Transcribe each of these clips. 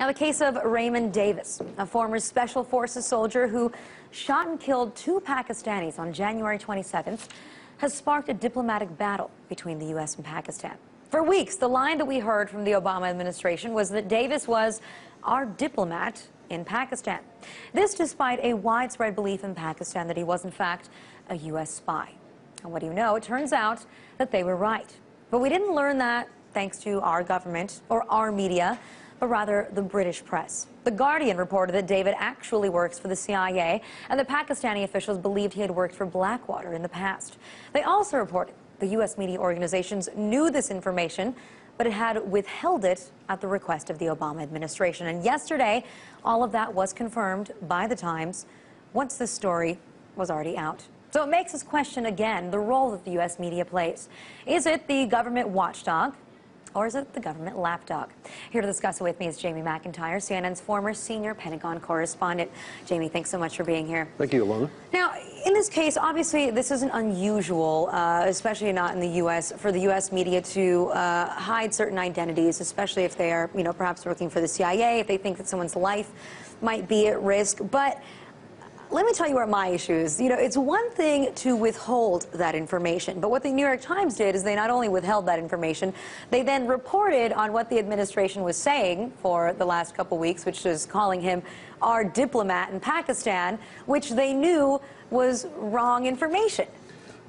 Now, the case of Raymond Davis, a former Special Forces soldier who shot and killed 2 Pakistanis on January 27th, has sparked a diplomatic battle between the U.S. and Pakistan. For weeks, the line that we heard from the Obama administration was that Davis was our diplomat in Pakistan. This despite a widespread belief in Pakistan that he was, in fact, a U.S. spy. And what do you know? It turns out that they were right. But we didn't learn that thanks to our government or our media, but rather the British press. The Guardian reported that David actually works for the CIA, and the Pakistani officials believed he had worked for Blackwater in the past. They also reported the U.S. media organizations knew this information, but it had withheld it at the request of the Obama administration. And yesterday, all of that was confirmed by the Times once this story was already out. So it makes us question again the role that the U.S. media plays. Is it the government watchdog, or is it the government lapdog? Here to discuss it with me is Jamie McIntyre, CNN's former senior Pentagon correspondent. Jamie, thanks so much for being here. Thank you, Alona. Now, in this case, obviously, this isn't unusual, especially not in the U.S., for the U.S. media to hide certain identities, especially if they are, perhaps working for the CIA, if they think that someone's life might be at risk. But let me tell you where my issue is. It's one thing to withhold that information, but what the New York Times did is they not only withheld that information, they then reported on what the administration was saying for the last couple weeks, which is calling him our diplomat in Pakistan, which they knew was wrong information.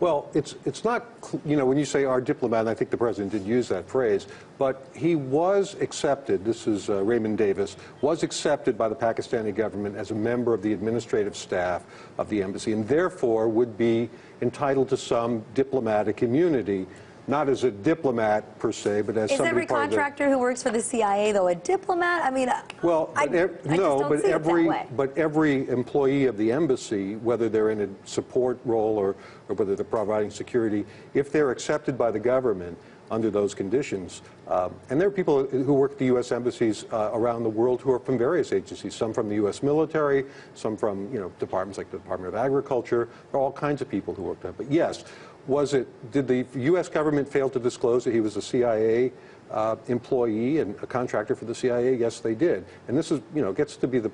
Well, it's not, when you say our diplomat, I think the president did use that phrase, but he was accepted, this is Raymond Davis, was accepted by the Pakistani government as a member of the administrative staff of the embassy, and therefore would be entitled to some diplomatic immunity. Not as a diplomat per se, but as somebody. Is every contractor who works for the CIA, though, a diplomat? I mean, well, but every employee of the embassy, whether they're in a support role or whether they're providing security, if they're accepted by the government under those conditions, and there are people who work at the U.S. embassies around the world who are from various agencies, some from the U.S. military, some from departments like the Department of Agriculture. There are all kinds of people who work there. But yes. Did the U.S. government fail to disclose that he was a CIA employee and a contractor for the CIA? Yes, they did. And this is, gets to be the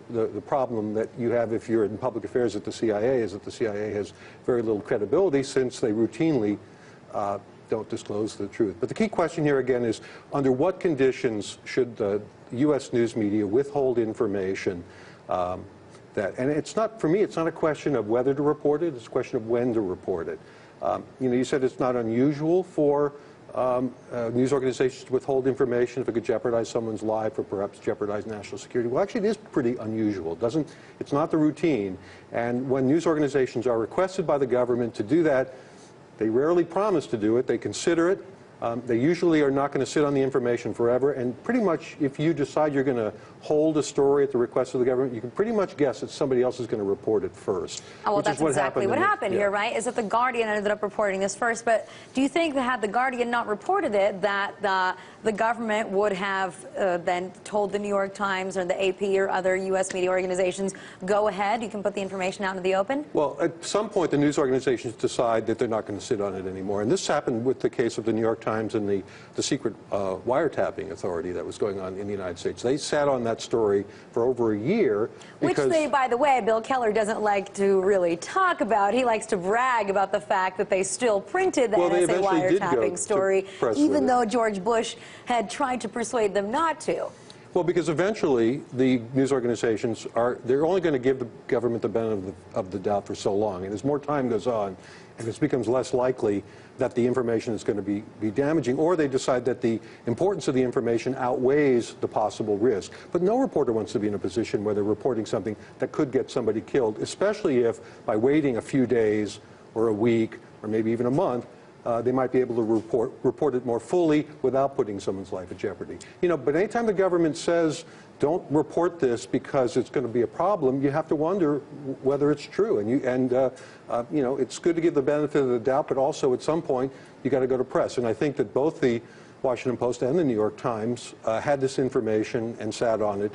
problem that you have if you're in public affairs at the CIA, is that the CIA has very little credibility since they routinely don't disclose the truth. But the key question here again is, under what conditions should the U.S. news media withhold information and it's not, for me, it's not a question of whether to report it, it's a question of when to report it. You said it's not unusual for news organizations to withhold information if it could jeopardize someone's life or perhaps jeopardize national security. Well, actually, it is pretty unusual. It's not the routine. And when news organizations are requested by the government to do that, they rarely promise to do it. They consider it. They usually are not going to sit on the information forever, and pretty much if you decide you're going to hold a story at the request of the government, you can pretty much guess that somebody else is going to report it first. Oh, well, that's exactly what happened here, right? Is that the Guardian ended up reporting this first, but do you think that had the Guardian not reported it, that the government would have then told the New York Times or the AP or other U.S. media organizations, go ahead, you can put the information out into the open? Well, at some point, the news organizations decide that they're not going to sit on it anymore, and this happened with the case of the New York Times and the secret wiretapping authority that was going on in the United States. They sat on that story for over a year. Which they, by the way, Bill Keller doesn't like to really talk about. He likes to brag about the fact that they still printed the NSA wiretapping story, even though George Bush had tried to persuade them not to. Well, because eventually the news organizations they're only going to give the government the benefit of the doubt for so long. And as more time goes on, and it becomes less likely that the information is going to be damaging, or they decide that the importance of the information outweighs the possible risk. But no reporter wants to be in a position where they're reporting something that could get somebody killed, especially if by waiting a few days or a week or maybe even a month, they might be able to report it more fully without putting someone's life at jeopardy. But anytime the government says, don't report this because it's going to be a problem, you have to wonder whether it's true. And it's good to give the benefit of the doubt, but also at some point, you got to go to press. And I think that both the Washington Post and the New York Times had this information and sat on it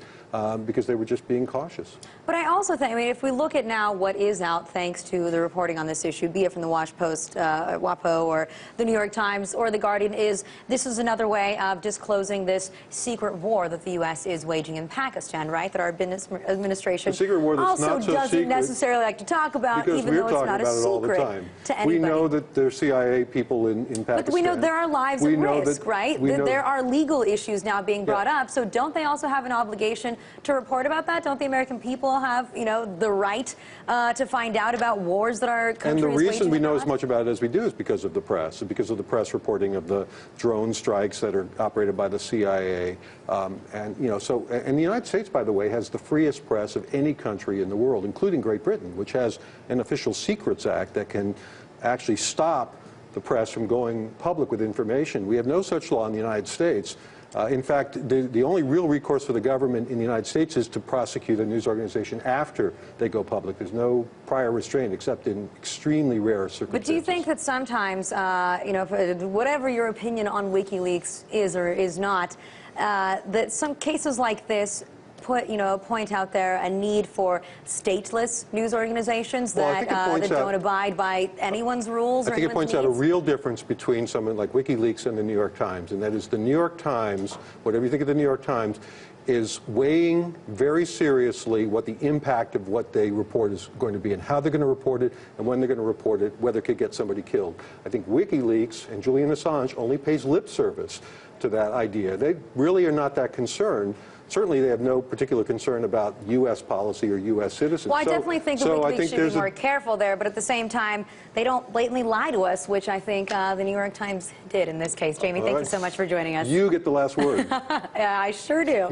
because they were just being cautious. But I also think, I mean, if we look at now what is out thanks to the reporting on this issue, be it from the Wash Post, WAPO, or the New York Times, or the Guardian, this is another way of disclosing this secret war that the U.S. is waging in Pakistan, right? That our administration also doesn't necessarily like to talk about, even though it's not a secret to anybody. We know that there are CIA people in Pakistan. But we know there are lives at risk, right? There are legal issues now being brought up. So don't they also have an obligation to report about that? Don't the American people have, you know, the right to find out about wars that our country is waging? And the reason we know as much about it as we do is because of the press, and because of the press reporting of the drone strikes that are operated by the CIA. And the United States, by the way, has the freest press of any country in the world, including Great Britain, which has an Official Secrets Act that can actually stop the press from going public with information. We have no such law in the United States. In fact, the only real recourse for the government in the United States is to prosecute a news organization after they go public. There's no prior restraint except in extremely rare circumstances. But do you think that sometimes, whatever your opinion on WikiLeaks is or is not, that some cases like this point out there a need for stateless news organizations that don't abide by anyone's rules? I think it points out a real difference between someone like WikiLeaks and the New York Times, and that is the New York Times, whatever you think of the New York Times, is weighing very seriously what the impact of what they report is going to be and how they're going to report it and when they're going to report it, whether it could get somebody killed. I think WikiLeaks and Julian Assange only pays lip service to that idea. They really are not that concerned. Certainly, they have no particular concern about U.S. policy or U.S. citizens. Well, I definitely think that WikiLeaks should be more careful there, but at the same time, they don't blatantly lie to us, which I think the New York Times did in this case. Jamie, thank you so much for joining us. You get the last word. Yeah, I sure do.